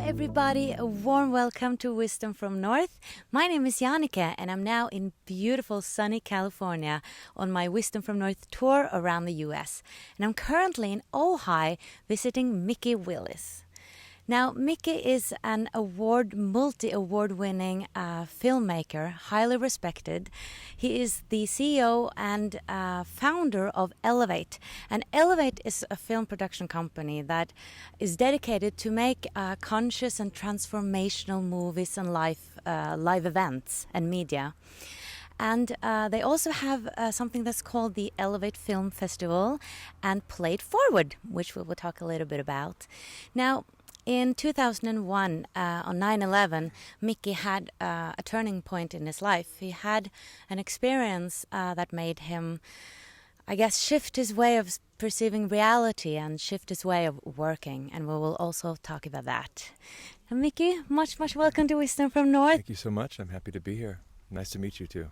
everybody, a warm welcome to Wisdom from North. My name is Jannike and I'm now in beautiful sunny California on my Wisdom from North tour around the US. And I'm currently in Ojai visiting Mikki Willis. Now, Mikki is an multi-award winning filmmaker, highly respected. He is the CEO and founder of Elevate. And Elevate is a film production company that is dedicated to make conscious and transformational movies and live events and media. And they also have something that's called the Elevate Film Festival and Play It Forward, which we will talk a little bit about. Now, in 2001, on 9/11, Mikki had a turning point in his life. He had an experience that made him, I guess, shift his way of perceiving reality and shift his way of working. And we will also talk about that. And Mikki, much welcome to Wisdom from North. Thank you so much. I'm happy to be here. Nice to meet you too.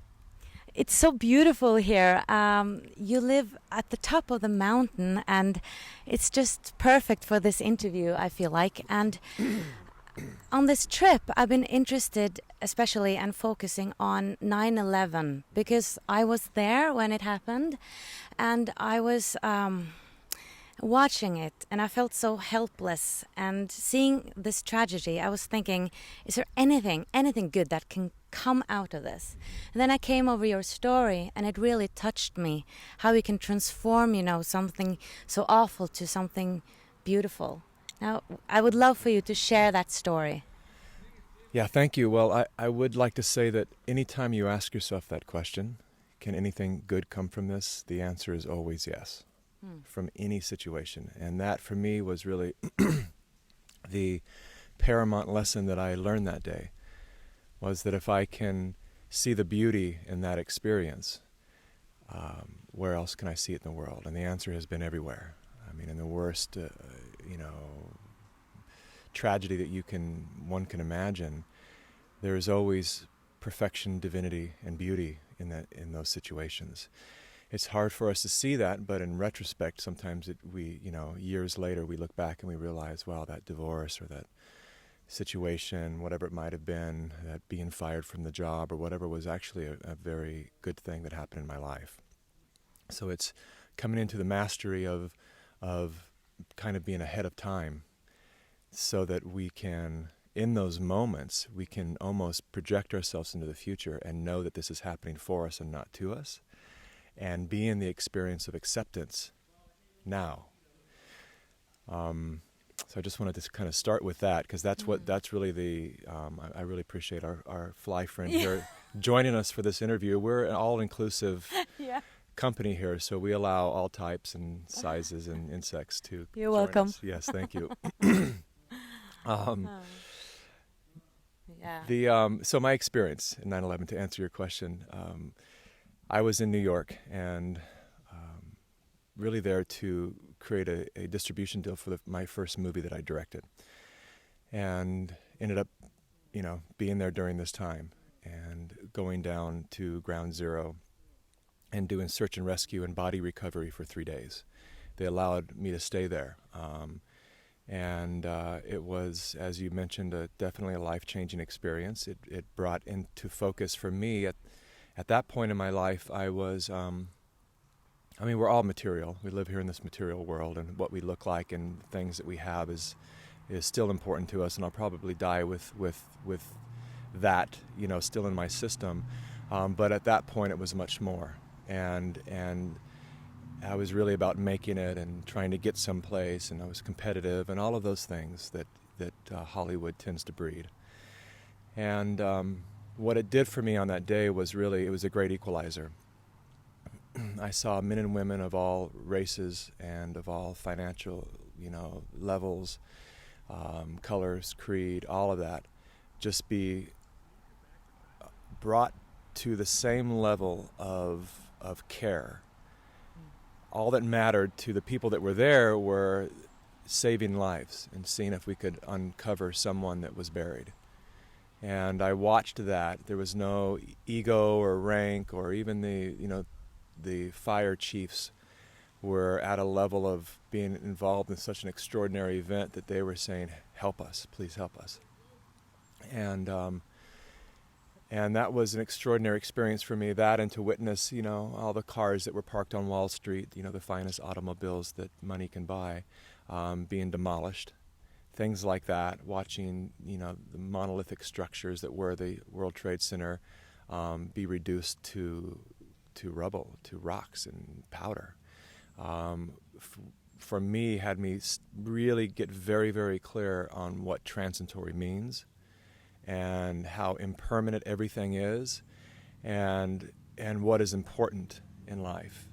It's so beautiful here. You live at the top of the mountain and it's just perfect for this interview, I feel like. And on this trip, I've been interested especially and focusing on 9/11 because I was there when it happened and I was watching it and I felt so helpless. And seeing this tragedy, I was thinking, is there anything good that can come out of this? And then I came over your story and it really touched me, how we can transform, something so awful to something beautiful. Now, I would love for you to share that story. Yeah, thank you. Well, I would like to say that anytime you ask yourself that question, can anything good come from this? The answer is always yes, from any situation. And that for me was really the paramount lesson that I learned that day. Was that if I can see the beauty in that experience, where else can I see it in the world? And the answer has been everywhere. I mean, in the worst, tragedy that one can imagine, there is always perfection, divinity, and beauty in those situations. It's hard for us to see that, but in retrospect, sometimes years later, we look back and we realize, wow, that divorce or that situation, whatever it might have been, that being fired from the job or whatever was actually a very good thing that happened in my life. So it's coming into the mastery of kind of being ahead of time so that we can, in those moments, we can almost project ourselves into the future and know that this is happening for us and not to us, and be in the experience of acceptance now. So I just wanted to kind of start with that because that's really I really appreciate our fly friend here joining us for this interview. We're an all-inclusive company here, so we allow all types and sizes and insects to You're welcome. Us. Yes, thank you. So my experience in 9/11, to answer your question, I was in New York and really there to create a distribution deal for my first movie that I directed, and ended up, being there during this time and going down to ground zero and doing search and rescue and body recovery for 3 days. They allowed me to stay there, and it was, as you mentioned, definitely a life-changing experience. It brought into focus for me at that point in my life. I was. We're all material. We live here in this material world, and what we look like and things that we have is still important to us, and I'll probably die with that, still in my system. But at that point, it was much more, and I was really about making it and trying to get someplace, and I was competitive, and all of those things that Hollywood tends to breed. And what it did for me on that day was really, it was a great equalizer. I saw men and women of all races and of all financial, levels, colors, creed, all of that, just be brought to the same level of care. All that mattered to the people that were there were saving lives and seeing if we could uncover someone that was buried. And I watched that. There was no ego or rank or even the fire chiefs were at a level of being involved in such an extraordinary event that they were saying, help us, please help us. And that was an extraordinary experience for me, that and to witness, all the cars that were parked on Wall Street, the finest automobiles that money can buy, being demolished. Things like that, watching, the monolithic structures that were the World Trade Center be reduced to rubble, to rocks and powder. For me, had me really get very, very clear on what transitory means, and how impermanent everything is, and what is important in life.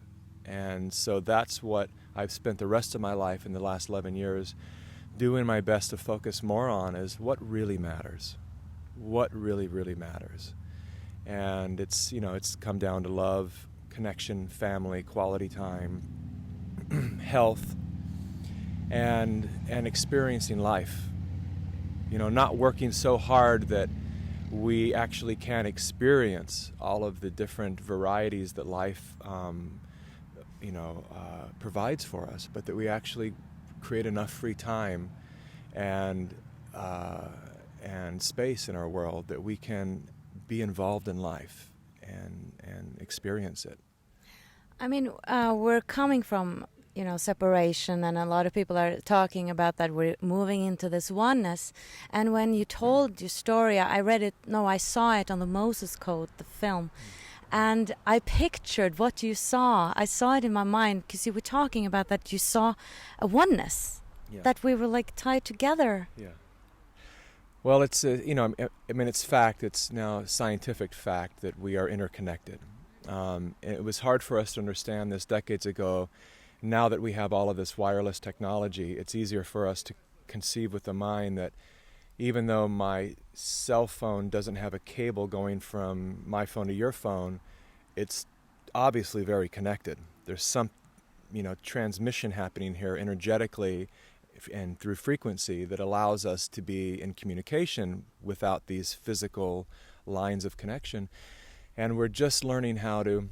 And so that's what I've spent the rest of my life in the last 11 years doing my best to focus more on, is what really matters. What really, really matters. And it's come down to love, connection, family, quality time, health, and experiencing life. Not working so hard that we actually can experience all of the different varieties that life, provides for us, but that we actually create enough free time and space in our world that we can be involved in life and experience it. I mean, we're coming from separation, and a lot of people are talking about that we're moving into this oneness. And when you told your story, I saw it on the Moses Code, the film, and I pictured what you saw. I saw it in my mind, because you were talking about that you saw a oneness, that we were like tied together. Yeah. Well, it's it's fact. It's now scientific fact that we are interconnected. It was hard for us to understand this decades ago. Now that we have all of this wireless technology, it's easier for us to conceive with the mind that even though my cell phone doesn't have a cable going from my phone to your phone, it's obviously very connected. There's some, transmission happening here energetically and through frequency that allows us to be in communication without these physical lines of connection. And we're just learning how to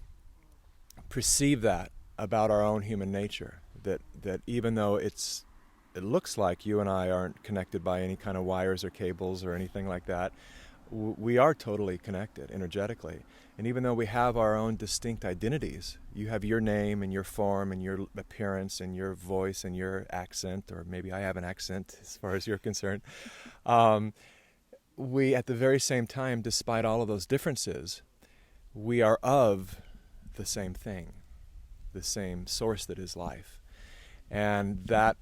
perceive that about our own human nature, that even though it looks like you and I aren't connected by any kind of wires or cables or anything like that, we are totally connected energetically. And even though we have our own distinct identities, you have your name and your form and your appearance and your voice and your accent, or maybe I have an accent as far as you're concerned, we at the very same time, despite all of those differences, we are of the same thing, the same source that is life. And that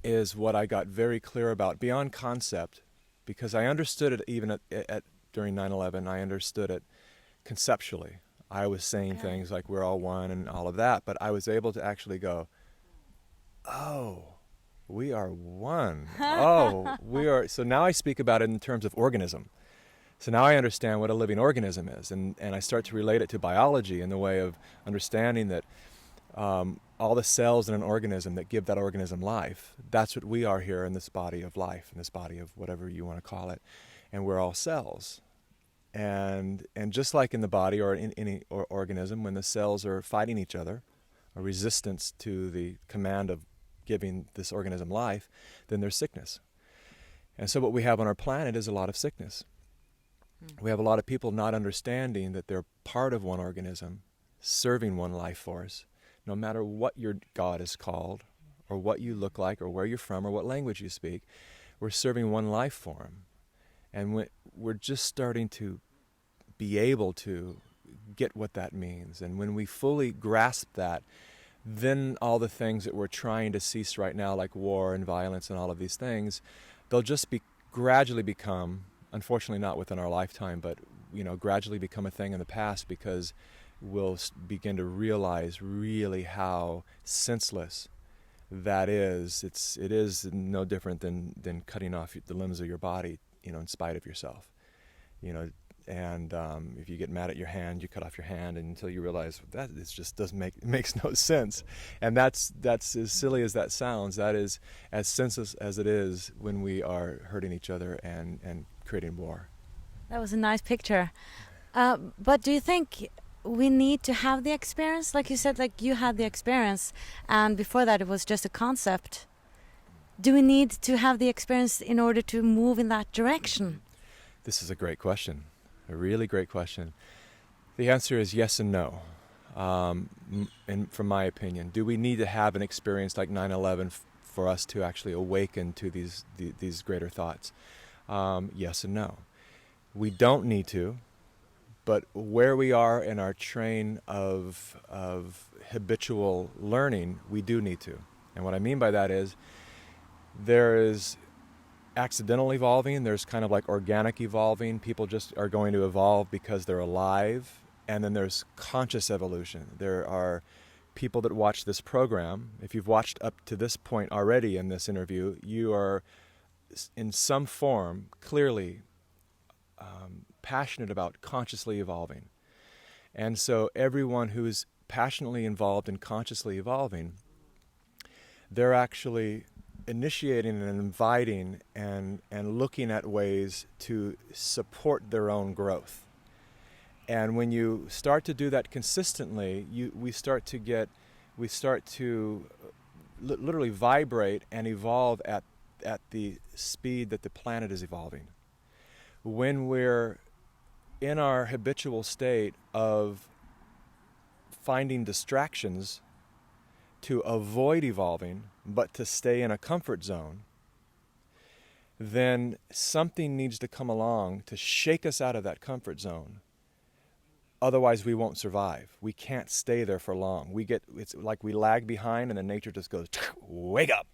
is what I got very clear about beyond concept, because I understood it even during 9/11. I understood it conceptually. I was saying things like we're all one and all of that, but I was able to actually go, oh, we are one. Oh, we are. So now I speak about it in terms of organism. So now I understand what a living organism is, and I start to relate it to biology in the way of understanding that all the cells in an organism that give that organism life, that's what we are here in this body of life, in this body of whatever you want to call it, and we're all cells. And just like in the body or in any organism, when the cells are fighting each other, a resistance to the command of giving this organism life, then there's sickness. And so what we have on our planet is a lot of sickness. We have a lot of people not understanding that they're part of one organism, serving one life force, no matter what your God is called, or what you look like, or where you're from, or what language you speak. We're serving one life form. And we're just starting to be able to get what that means. And when we fully grasp that, then all the things that we're trying to cease right now, like war and violence and all of these things, they'll just gradually become, unfortunately not within our lifetime, but gradually become a thing in the past, because we'll begin to realize really how senseless that is. It is no different than cutting off the limbs of your body, in spite of yourself. And if you get mad at your hand, you cut off your hand, and until you realize that it just makes no sense. And that's as silly as that sounds. That is as senseless as it is when we are hurting each other and creating war. That was a nice picture. But do you think we need to have the experience? Like you said, like you had the experience, and before that it was just a concept. Do we need to have the experience in order to move in that direction? This is a great question, a really great question. The answer is yes and no, and from my opinion. Do we need to have an experience like 9/11 for us to actually awaken to these greater thoughts? Yes and no. We don't need to, but where we are in our train of habitual learning, we do need to. And what I mean by that is, there is accidental evolving, there's kind of like organic evolving. People just are going to evolve because they're alive. And then there's conscious evolution. There are people that watch this program. If you've watched up to this point already in this interview, you are in some form clearly passionate about consciously evolving. And so everyone who's passionately involved in consciously evolving, they're actually initiating and inviting and looking at ways to support their own growth. And when you start to do that consistently, we start to literally vibrate and evolve at the speed that the planet is evolving. When we're in our habitual state of finding distractions to avoid evolving, but to stay in a comfort zone, then something needs to come along to shake us out of that comfort zone. Otherwise, we won't survive. We can't stay there for long. It's like we lag behind, and then nature just goes, wake up,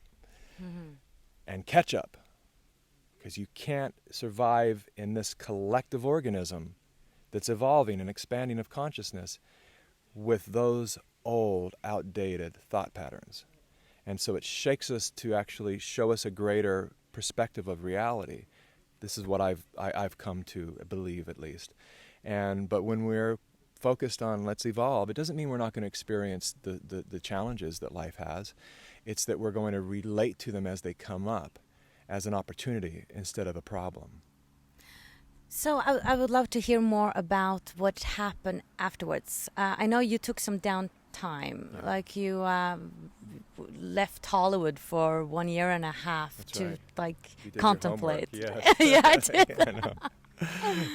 and catch up. Because you can't survive in this collective organism that's evolving and expanding of consciousness with those old, outdated thought patterns. And so it shakes us to actually show us a greater perspective of reality. This is what I've come to believe, at least. But when we're focused on let's evolve, it doesn't mean we're not going to experience the challenges that life has. It's that we're going to relate to them as they come up, as an opportunity instead of a problem. So I would love to hear more about what happened afterwards. I know you took some downtime, like you left Hollywood for 1.5 years. That's to right. like You did contemplate. Your homework, yes. Yeah, I did. I know.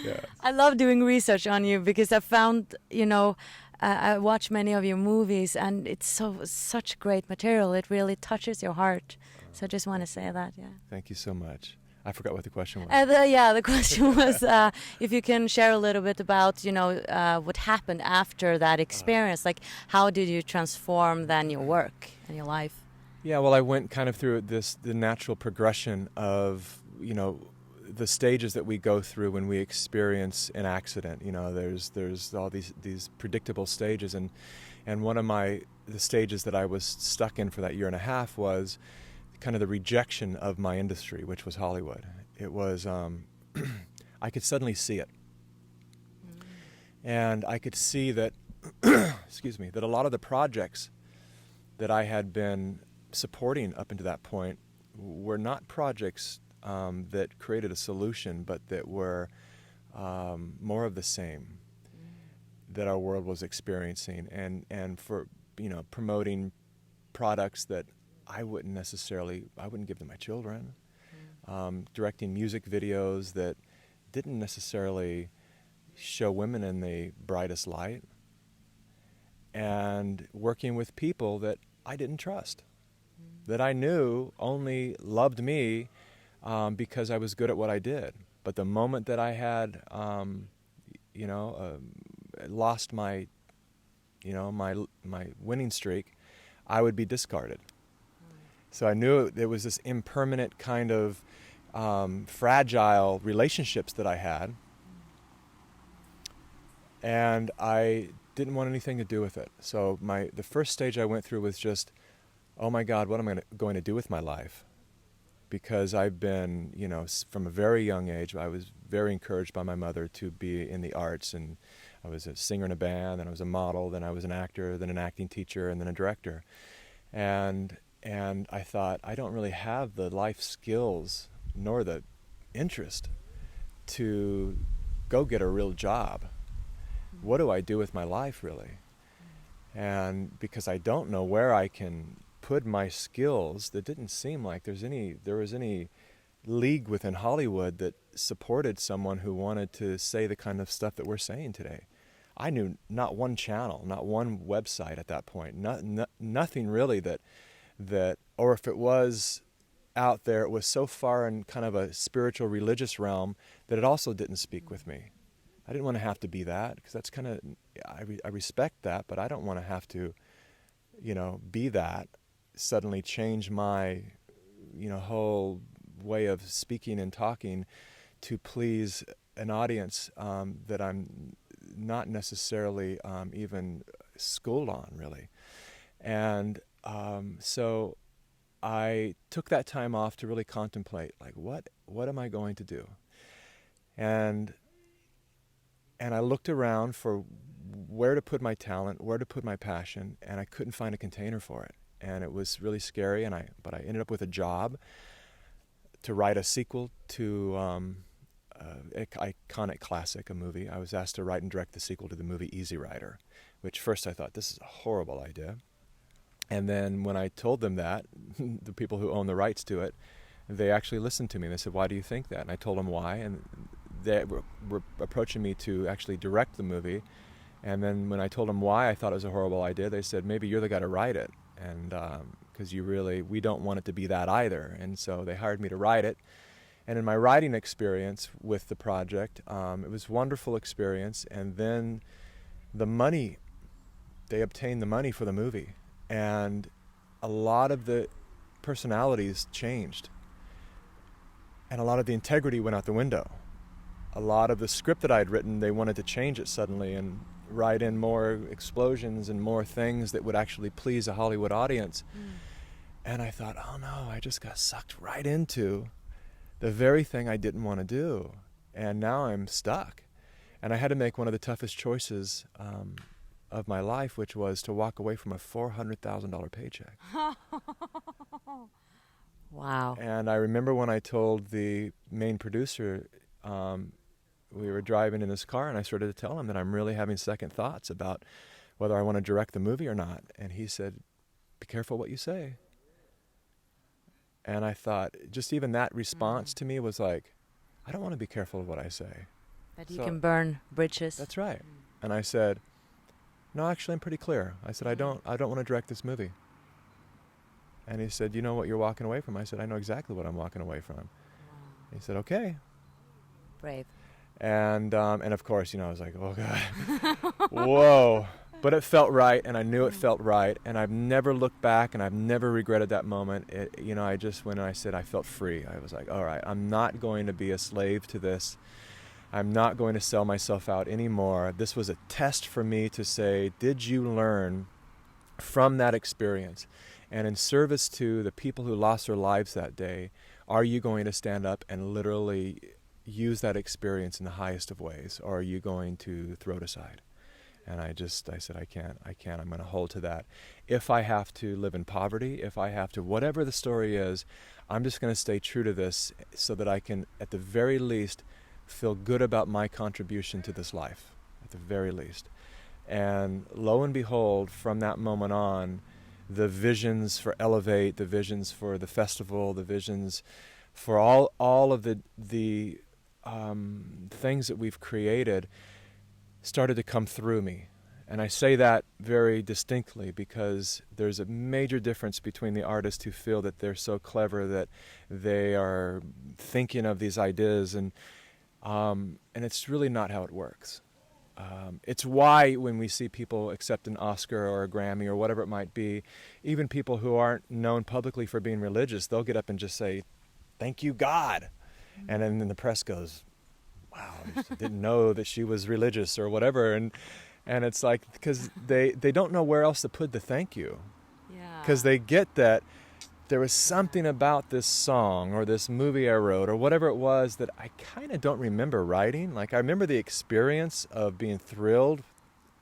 Yes. I love doing research on you because I found, I watch many of your movies and it's such great material. It really touches your heart. So I just want to say that, yeah. Thank you so much. I forgot what the question was. The question was if you can share a little bit about, what happened after that experience. Like, how did you transform then your work and your life? Yeah, well, I went kind of through the natural progression of, the stages that we go through when we experience an accident. There's all these predictable stages, and one of the stages that I was stuck in for that 1.5 years was kind of the rejection of my industry, which was Hollywood. It was, I could suddenly see it. And I could see that, that a lot of the projects that I had been supporting up until that point were not projects that created a solution, but that were more of the same that our world was experiencing, and for promoting products that I wouldn't give to my children, directing music videos that didn't necessarily show women in the brightest light, and working with people that I didn't trust, that I knew only loved me because I was good at what I did. But the moment that I had, lost my winning streak, I would be discarded. So I knew there was this impermanent kind of fragile relationships that I had, and I didn't want anything to do with it. So the first stage I went through was just, oh my God, what am I going to do with my life? Because I've been, from a very young age, I was very encouraged by my mother to be in the arts, and I was a singer in a band, then I was a model, then I was an actor, then an acting teacher, and then a director. And I thought, I don't really have the life skills nor the interest to go get a real job. what do I do with my life, really? And because I don't know where I can put my skills, that didn't seem like there was any league within Hollywood that supported someone who wanted to say the kind of stuff that we're saying today. I knew not one channel, not one website at that point, nothing really that, or if it was out there, it was so far in kind of a spiritual religious realm that it also didn't speak with me. I didn't want to have to be that, because that's kind of, I respect that, but I don't want to have to, be that, suddenly change my, whole way of speaking and talking to please an audience that I'm not necessarily even schooled on, really. And so I took that time off to really contemplate, like, what am I going to do? And I looked around for where to put my talent, where to put my passion, and I couldn't find a container for it. And it was really scary, but I ended up with a job to write a sequel to an iconic classic, a movie. I was asked to write and direct the sequel to the movie Easy Rider, which first I thought, this is a horrible idea. And then when I told them that, the people who own the rights to it, they actually listened to me. They said, why do you think that? And I told them why, and they were approaching me to actually direct the movie. And then when I told them why I thought it was a horrible idea, they said, maybe you're the guy to write it, and because we don't want it to be that either. And so they hired me to write it. And in my writing experience with the project, it was a wonderful experience. And then they obtained the money for the movie. And a lot of the personalities changed. And a lot of the integrity went out the window. A lot of the script that I had written, they wanted to change it suddenly and write in more explosions and more things that would actually please a Hollywood audience. And I thought, oh no, I just got sucked right into the very thing I didn't want to do. And now I'm stuck. And I had to make one of the toughest choices of my life, which was to walk away from a $400,000 paycheck. Wow. And I remember when I told the main producer, we were driving in his car, and I started to tell him that I'm really having second thoughts about whether I want to direct the movie or not. And he said, be careful what you say. And I thought, just even that response to me was like, I don't want to be careful of what I say. That you can burn bridges. That's right. And I said, no, actually, I'm pretty clear. I said, I don't want to direct this movie. And he said, you know what you're walking away from? I said, I know exactly what I'm walking away from. Wow. He said, okay. Brave. And of course, I was like, oh God, whoa. But it felt right, and I knew it felt right, and I've never looked back, and I've never regretted that moment. I just, when I said I felt free, I was like, all right, I'm not going to be a slave to this. I'm not going to sell myself out anymore. This was a test for me to say, did you learn from that experience? And in service to the people who lost their lives that day, are you going to stand up and literally use that experience in the highest of ways, or are you going to throw it aside? And I said, I can't, I'm going to hold to that. If I have to live in poverty, if I have to, whatever the story is, I'm just going to stay true to this so that I can, at the very least, feel good about my contribution to this life, at the very least. And lo and behold, from that moment on, the visions for Elevate, the visions for the festival, the visions for all of the things that we've created started to come through me. And I say that very distinctly because there's a major difference between the artists who feel that they're so clever that they are thinking of these ideas, and it's really not how it works. It's why when we see people accept an Oscar or a Grammy or whatever it might be, even people who aren't known publicly for being religious, they'll get up and just say, thank you, God. And then the press goes, wow, I didn't know that she was religious or whatever. And it's like, because they don't know where else to put the thank you. Yeah. Because they get that there was something about this song or this movie I wrote or whatever it was that I kind of don't remember writing. Like, I remember the experience of being thrilled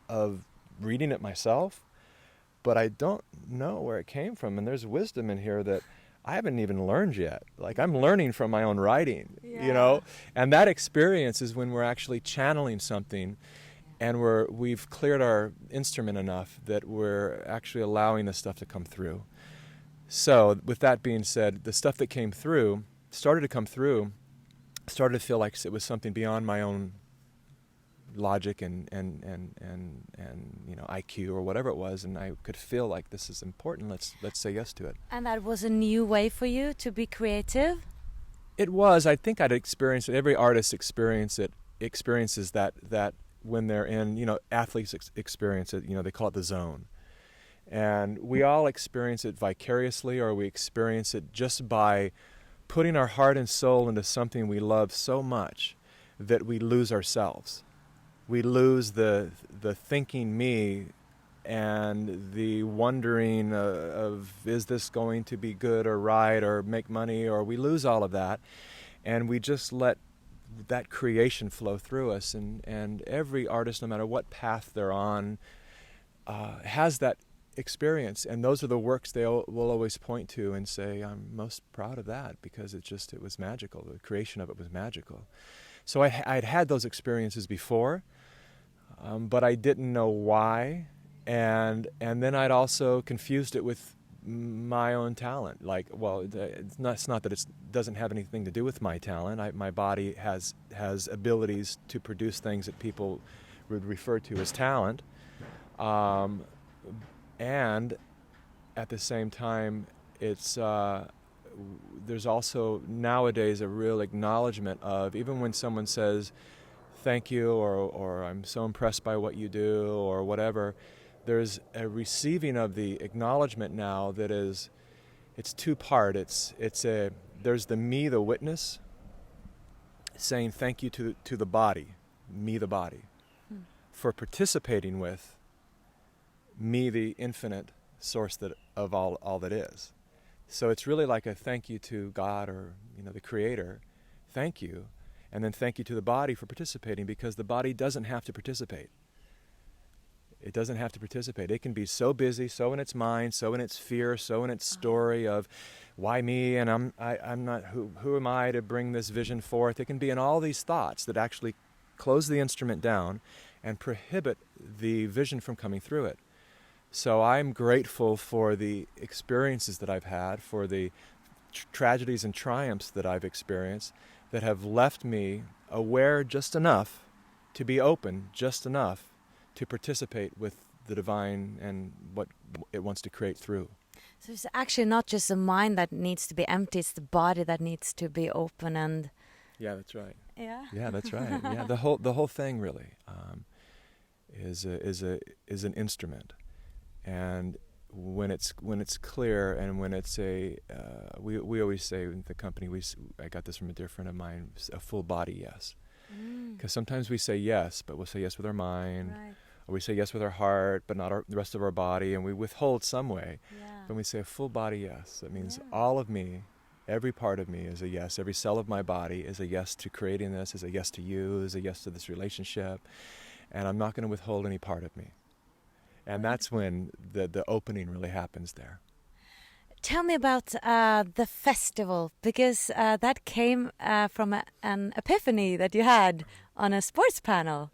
of reading it myself, but I don't know where it came from. And there's wisdom in here that I haven't even learned yet. Like, I'm learning from my own writing, yeah. And that experience is when we're actually channeling something. and we've cleared our instrument enough that we're actually allowing the stuff to come through. So with that being said, the stuff that started to come through, started to feel like it was something beyond my own logic and IQ or whatever it was, and I could feel like this is important. Let's say yes to it. And that was a new way for you to be creative? It was. I think I'd experienced it. Every artist experiences that when they're in, athletes experience it, they call it the zone. And we all experience it vicariously, or we experience it just by putting our heart and soul into something we love so much that we lose ourselves. We lose the thinking me and the wondering of is this going to be good or right or make money, or we lose all of that, and we just let that creation flow through us. And every artist, no matter what path they're on, has that experience, and those are the works they will always point to and say, I'm most proud of that because it was magical. The creation of it was magical. So I'd had those experiences before, but I didn't know why, and then I'd also confused it with my own talent. Like, well, it's not that it doesn't have anything to do with my talent. My body has abilities to produce things that people would refer to as talent, and at the same time, it's there's also nowadays a real acknowledgement of, even when someone says thank you or I'm so impressed by what you do or whatever, there's a receiving of the acknowledgement now that it's two-part. There's the me, the witness, saying thank you to the body, me, the body, for participating with me, the infinite source of all that is. So it's really like a thank you to God, or the Creator, thank you, and then thank you to the body for participating, because the body doesn't have to participate. It doesn't have to participate. It can be so busy, so in its mind, so in its fear, so in its story of why me, and I'm not, who am I to bring this vision forth? It can be in all these thoughts that actually close the instrument down and prohibit the vision from coming through it. So I'm grateful for the experiences that I've had, for the tragedies and triumphs that I've experienced, that have left me aware just enough to be open, just enough to participate with the divine and what it wants to create through. So it's actually not just the mind that needs to be empty, it's the body that needs to be open. And yeah, that's right. Yeah. Yeah, that's right. Yeah, the whole thing really is an instrument. And when it's clear, and when it's we always say in the company, I got this from a dear friend of mine, a full body yes. Because sometimes we say yes, but we'll say yes with our mind, Right. or we say yes with our heart, but not the rest of our body, and we withhold some way. Yeah. When we say a full body yes, that means all of me, every part of me is a yes. Every cell of my body is a yes to creating this, is a yes to you, is a yes to this relationship, and I'm not going to withhold any part of me. And that's when the opening really happens there. Tell me about the festival, because that came from an epiphany that you had on a sports panel.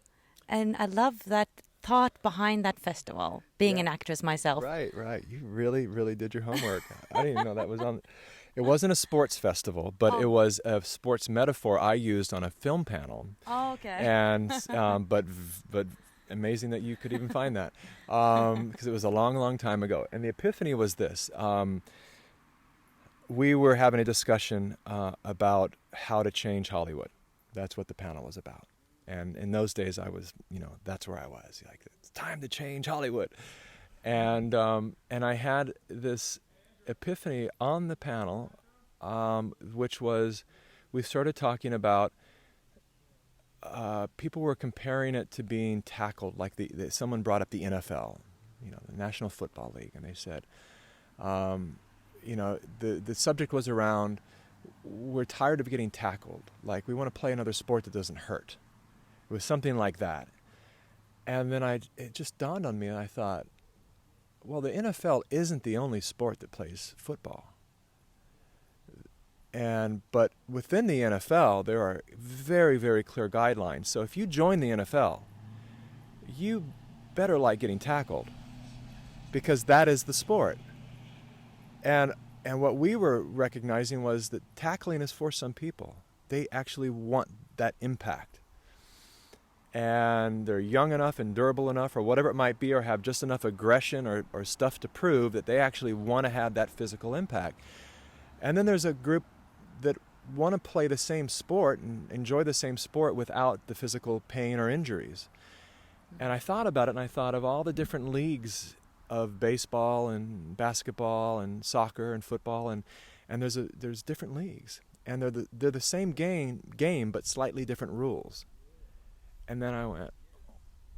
And I love that thought behind that festival, being an actress myself. Right. You really, really did your homework. I didn't even know that was on. It wasn't a sports festival, but it was a sports metaphor I used on a film panel. Oh, okay. And but amazing that you could even find that, because it was a long, long time ago. And the epiphany was this. We were having a discussion about how to change Hollywood. That's what the panel was about. And in those days, I was, that's where I was. Like, it's time to change Hollywood. And I had this epiphany on the panel, which was, we started talking about people were comparing it to being tackled, like someone brought up the NFL, the National Football League, and they said, the subject was around, we're tired of getting tackled, like we want to play another sport that doesn't hurt. It was something like that. And then it just dawned on me, and I thought, well, the NFL isn't the only sport that plays football. But within the NFL, there are very, very clear guidelines. So if you join the NFL, you better like getting tackled, because that is the sport. And what we were recognizing was that tackling is for some people. They actually want that impact. And they're young enough and durable enough, or whatever it might be, or have just enough aggression or stuff to prove that they actually want to have that physical impact. And then there's a group that want to play the same sport and enjoy the same sport without the physical pain or injuries. And I thought about it, and I thought of all the different leagues of baseball and basketball and soccer and football, and there's different leagues, and they're the same game but slightly different rules. And then I went,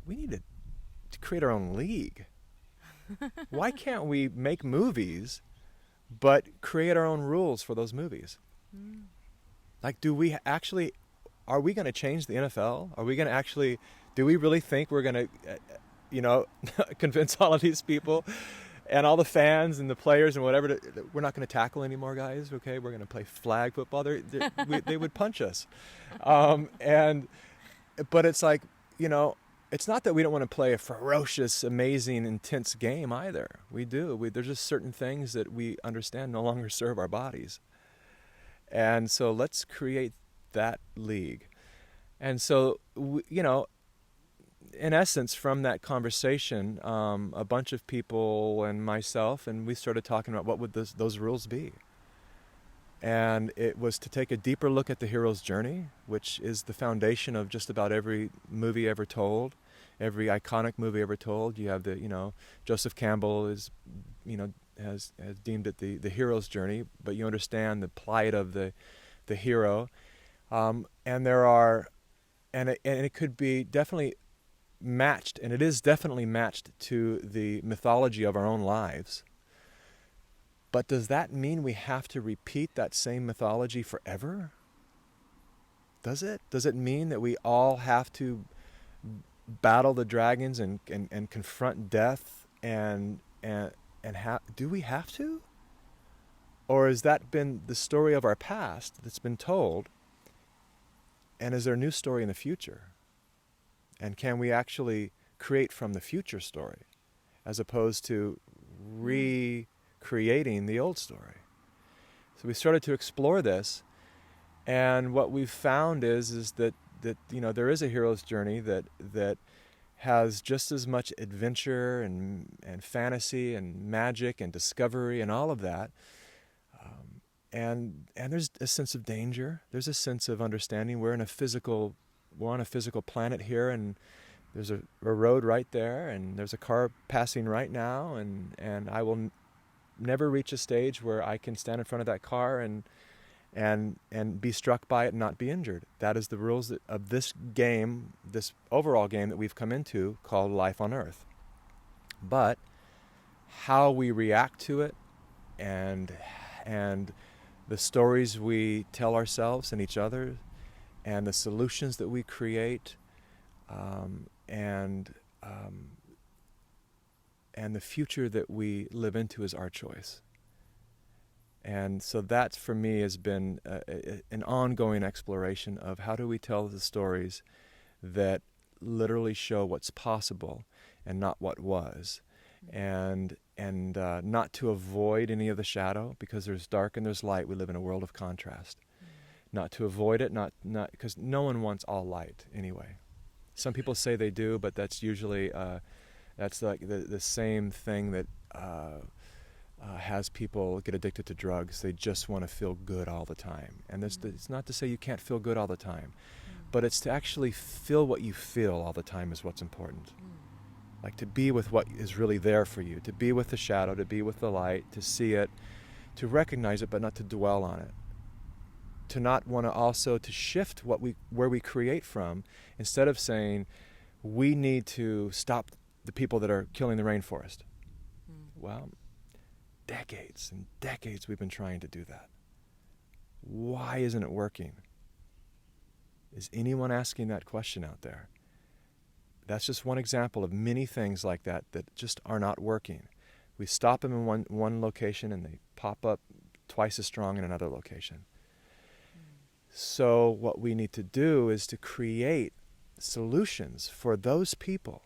we need to create our own league. Why can't we make movies but create our own rules for those movies? Like, are we going to change the NFL? Are we going to do we really think we're going to, convince all of these people and all the fans and the players and whatever, we're not going to tackle anymore, guys, okay? We're going to play flag football. They would punch us. But it's like, it's not that we don't want to play a ferocious, amazing, intense game either. We do. There's just certain things that we understand no longer serve our bodies. And so let's create that league. And so, in essence, from that conversation, a bunch of people and myself, and we started talking about what would those rules be. And it was to take a deeper look at the hero's journey, which is the foundation of just about every movie ever told, every iconic movie ever told. You have Joseph Campbell has deemed it the hero's journey, but you understand the plight of the hero, and it could be definitely matched, and it is definitely matched to the mythology of our own lives. But does that mean we have to repeat that same mythology forever? Does it? Does it mean that we all have to battle the dragons and confront death do we have to? Or has that been the story of our past that's been told? And is there a new story in the future? And can we actually create from the future story as opposed to recreating the old story? So we started to explore this, and what we've found is that there is a hero's journey that has just as much adventure and fantasy and magic and discovery and all of that. And there's a sense of danger. There's a sense of understanding we're on a physical planet here, and there's a road right there, and there's a car passing right now, and I will never reach a stage where I can stand in front of that car and be struck by it and not be injured. That is the rules of this game, this overall game that we've come into called life on Earth. But how we react to it and the stories we tell ourselves and each other and the solutions that we create and the future that we live into is our choice. And so that, for me, has been an ongoing exploration of how do we tell the stories that literally show what's possible and not what was, and not to avoid any of the shadow, because there's dark and there's light. We live in a world of contrast. Not to avoid it, not because no one wants all light anyway. Some people say they do, but that's usually that's like the same thing that has people get addicted to drugs. They just want to feel good all the time. And it's not to say you can't feel good all the time, but it's to actually feel what you feel all the time is what's important. Like to be with what is really there for you, to be with the shadow, to be with the light, to see it, to recognize it, but not to dwell on it. To not want to also to shift where we create from, instead of saying we need to stop the people that are killing the rainforest. Well, decades and decades we've been trying to do that. Why isn't it working? Is anyone asking that question out there? That's just one example of many things like that just are not working. We stop them in one location and they pop up twice as strong in another location. So what we need to do is to create solutions for those people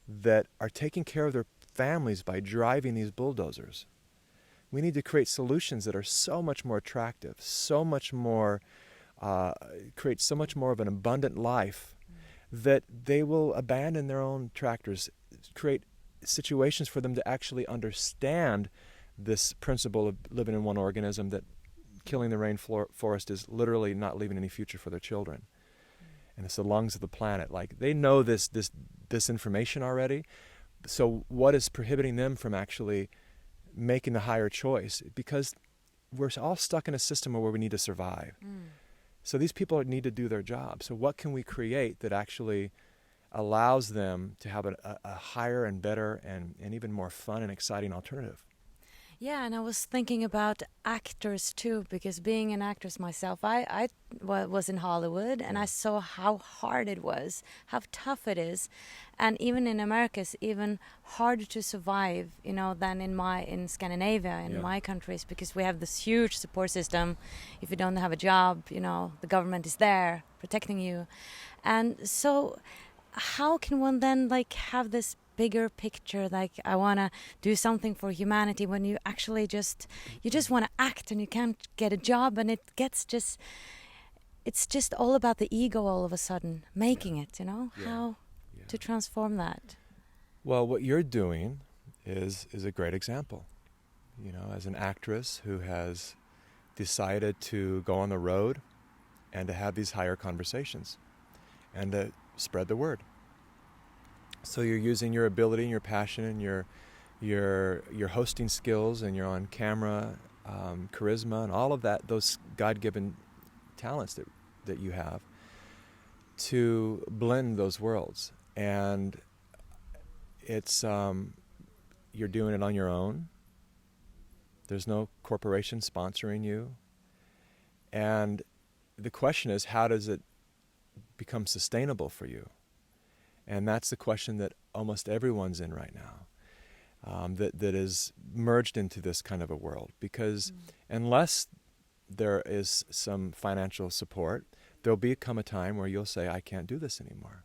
that are taking care of their families by driving these bulldozers. We need to create solutions that are so much more attractive, so much more, create so much more of an abundant life that they will abandon their own tractors, create situations for them to actually understand this principle of living in one organism, that killing the rainforest is literally not leaving any future for their children. And it's the lungs of the planet. Like, they know this information already. So what is prohibiting them from actually making the higher choice? Because we're all stuck in a system where we need to survive. So these people need to do their job. So what can we create that actually allows them to have a higher and better and even more fun and exciting alternative? Yeah, and I was thinking about actors too, because being an actress myself, I was in Hollywood, and I saw how hard it was, how tough it is, and even in America, it's even harder to survive, than in Scandinavia, in my countries, because we have this huge support system. If you don't have a job, the government is there protecting you, and so how can one then have this bigger picture, I want to do something for humanity, when you actually just want to act and you can't get a job, and it's just all about the ego all of a sudden, making it, how to transform that? Well, what you're doing is a great example. As an actress who has decided to go on the road and to have these higher conversations and to spread the word. So you're using your ability and your passion and your hosting skills and your on camera charisma and all of that, those God-given talents that you have, to blend those worlds. And it's you're doing it on your own. There's no corporation sponsoring you. And the question is, how does it become sustainable for you? And that's the question that almost everyone's in right now, that is merged into this kind of a world. Because unless there is some financial support, there'll come a time where you'll say, I can't do this anymore.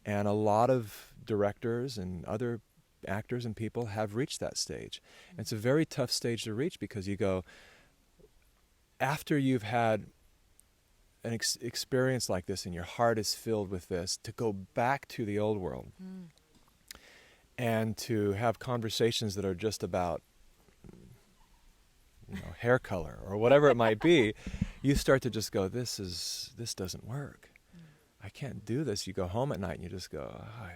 And a lot of directors and other actors and people have reached that stage. And it's a very tough stage to reach, because you go, after you've had an experience like this and your heart is filled with this, to go back to the old world and to have conversations that are just about hair color or whatever it might be, you start to just go, this doesn't work. I can't do this. You go home at night and you just go, I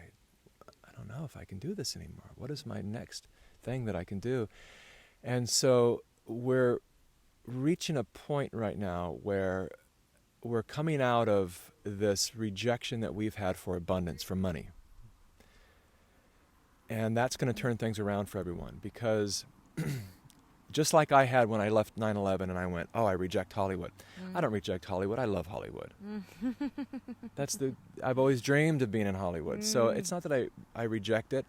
don't know if I can do this anymore. What is my next thing that I can do? And so we're reaching a point right now where we're coming out of this rejection that we've had for abundance, for money. And that's going to turn things around for everyone, because just like I had when I left 9/11 and I went, I reject Hollywood. I don't reject Hollywood. I love Hollywood. I've always dreamed of being in Hollywood. So it's not that I reject it.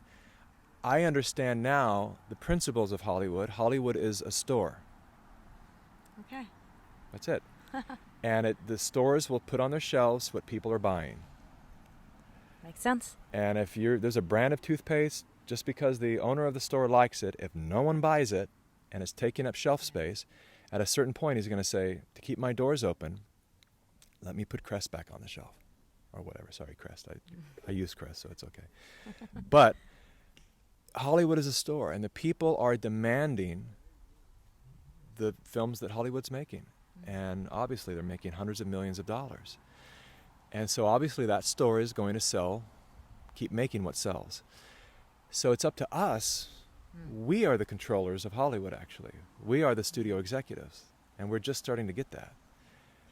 I understand now the principles of Hollywood. Hollywood is a store. Okay. That's it. And the stores will put on their shelves what people are buying. Makes sense. And if there's a brand of toothpaste, just because the owner of the store likes it, if no one buys it and it's taking up shelf space, at a certain point he's going to say, to keep my doors open, let me put Crest back on the shelf. Or whatever. Sorry, Crest. I use Crest, so it's okay. But Hollywood is a store, and the people are demanding the films that Hollywood's making. And obviously they're making hundreds of millions of dollars. And so obviously that store is going to sell, keep making what sells. So it's up to us. We are the controllers of Hollywood, actually. We are the studio executives. And we're just starting to get that.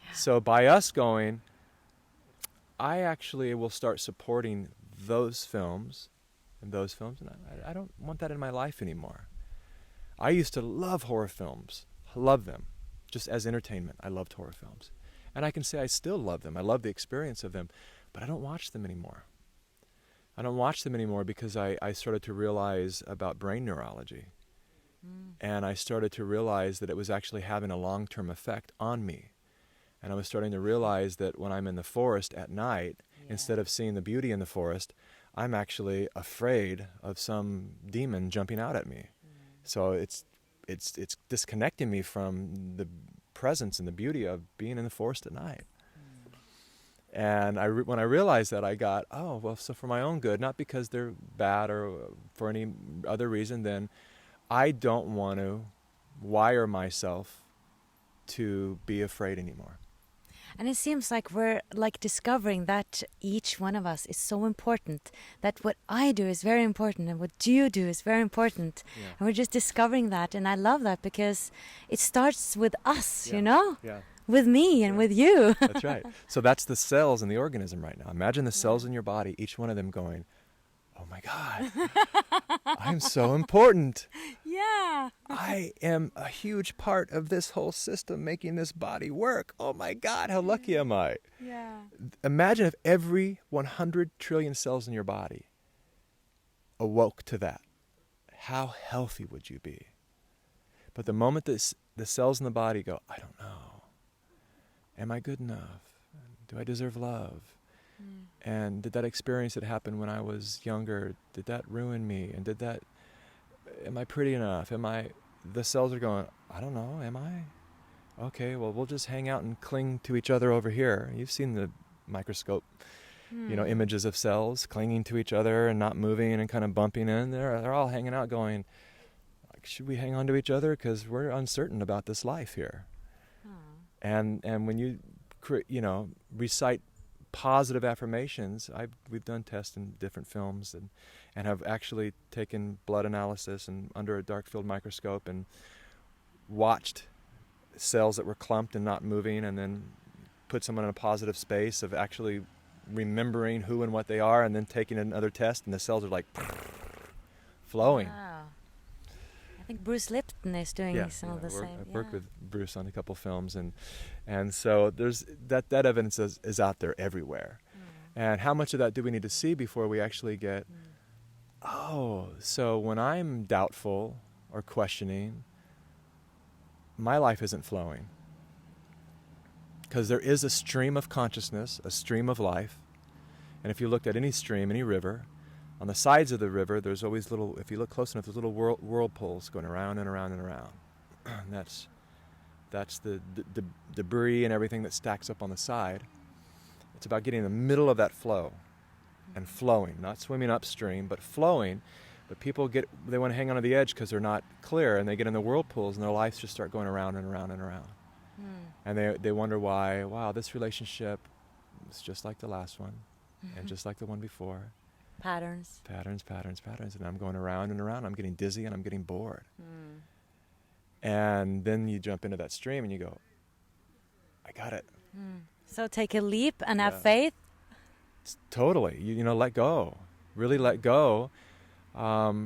Yeah. So by us going, I actually will start supporting those films. And I don't want that in my life anymore. I used to love horror films. Love them. Just as entertainment, I loved horror films. And I can say I still love them. I love the experience of them. But I don't watch them anymore. I don't watch them anymore because I started to realize about brain neurology. And I started to realize that it was actually having a long-term effect on me. And I was starting to realize that when I'm in the forest at night, instead of seeing the beauty in the forest, I'm actually afraid of some demon jumping out at me. So it's disconnecting me from the presence and the beauty of being in the forest at night. And when I realized that, I got, oh, well, so for my own good, not because they're bad or for any other reason, then I don't want to wire myself to be afraid anymore. And it seems like we're like discovering that each one of us is so important, that what I do is very important and what you do is very important. Yeah. And we're just discovering that. And I love that because it starts with us, Yeah. you know? Yeah. With me and with you. That's right. So that's the cells in the organism right now. Imagine the cells in your body, each one of them going, oh my God, I'm so important. Yeah. I am a huge part of this whole system making this body work. Oh my God, how lucky am I? Yeah. Imagine if every 100 trillion cells in your body awoke to that. How healthy would you be? But the moment the cells in the body go, I don't know. Am I good enough? Do I deserve love? And did that experience that happened when I was younger, did that ruin me? And am I pretty enough? The cells are going, I don't know, am I? Okay, well, we'll just hang out and cling to each other over here. You've seen the microscope, images of cells clinging to each other and not moving and kind of bumping in. They're all hanging out going, should we hang on to each other? Because we're uncertain about this life here. And when you recite positive affirmations, we've done tests in different films and have actually taken blood analysis and under a dark field microscope and watched cells that were clumped and not moving, and then put someone in a positive space of actually remembering who and what they are, and then taking another test and the cells are like flowing. Wow. I think Bruce Lipton is doing some of the same. I've worked with Bruce on a couple films, and so there's that evidence is out there everywhere. And how much of that do we need to see before we actually get, so when I'm doubtful or questioning, my life isn't flowing. Because there is a stream of consciousness, a stream of life. And if you looked at any stream, any river, on the sides of the river, there's always if you look close enough, there's little whirlpools going around and around and around. And that's the debris and everything that stacks up on the side. It's about getting in the middle of that flow and flowing, not swimming upstream, but flowing. But people they want to hang on to the edge because they're not clear, and they get in the whirlpools and their lives just start going around and around and around. And they wonder why, wow, this relationship is just like the last one and just like the one before. Patterns. And I'm going around and around. I'm getting dizzy and I'm getting bored. And then you jump into that stream and you go, I got it. So take a leap and have faith. Totally. You know, let go. Really let go. But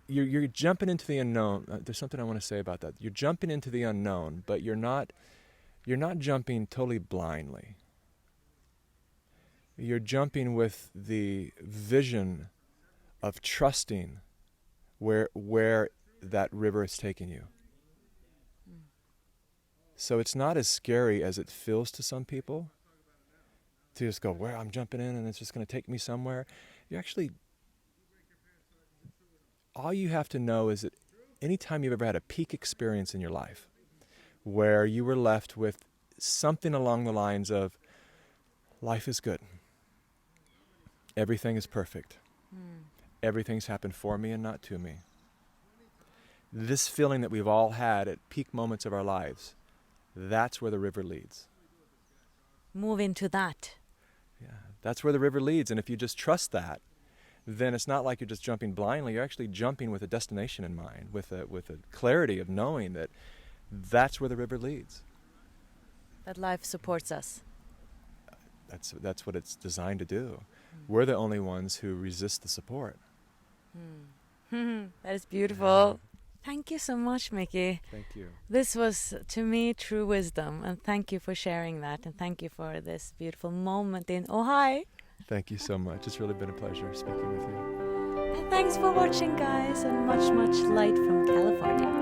you're jumping into the unknown. There's something I want to say about that. You're jumping into the unknown, but you're not jumping totally blindly. You're jumping with the vision of trusting where that river is taking you. So it's not as scary as it feels to some people to just go, where I'm jumping in and it's just going to take me somewhere. All you have to know is that anytime you've ever had a peak experience in your life where you were left with something along the lines of, life is good. Everything is perfect. Everything's happened for me and not to me. This feeling that we've all had at peak moments of our lives, that's where the river leads. Move into that. Yeah, that's where the river leads. And if you just trust that, then it's not like you're just jumping blindly. You're actually jumping with a destination in mind, with a clarity of knowing that that's where the river leads. That life supports us. That's what it's designed to do. We're the only ones who resist the support. That is beautiful. Thank you so much, Mikki. Thank you. This was, to me, true wisdom. And thank you for sharing that. And thank you for this beautiful moment in Ohio. Thank you so much. It's really been a pleasure speaking with you. And thanks for watching, guys. And much, much light from California.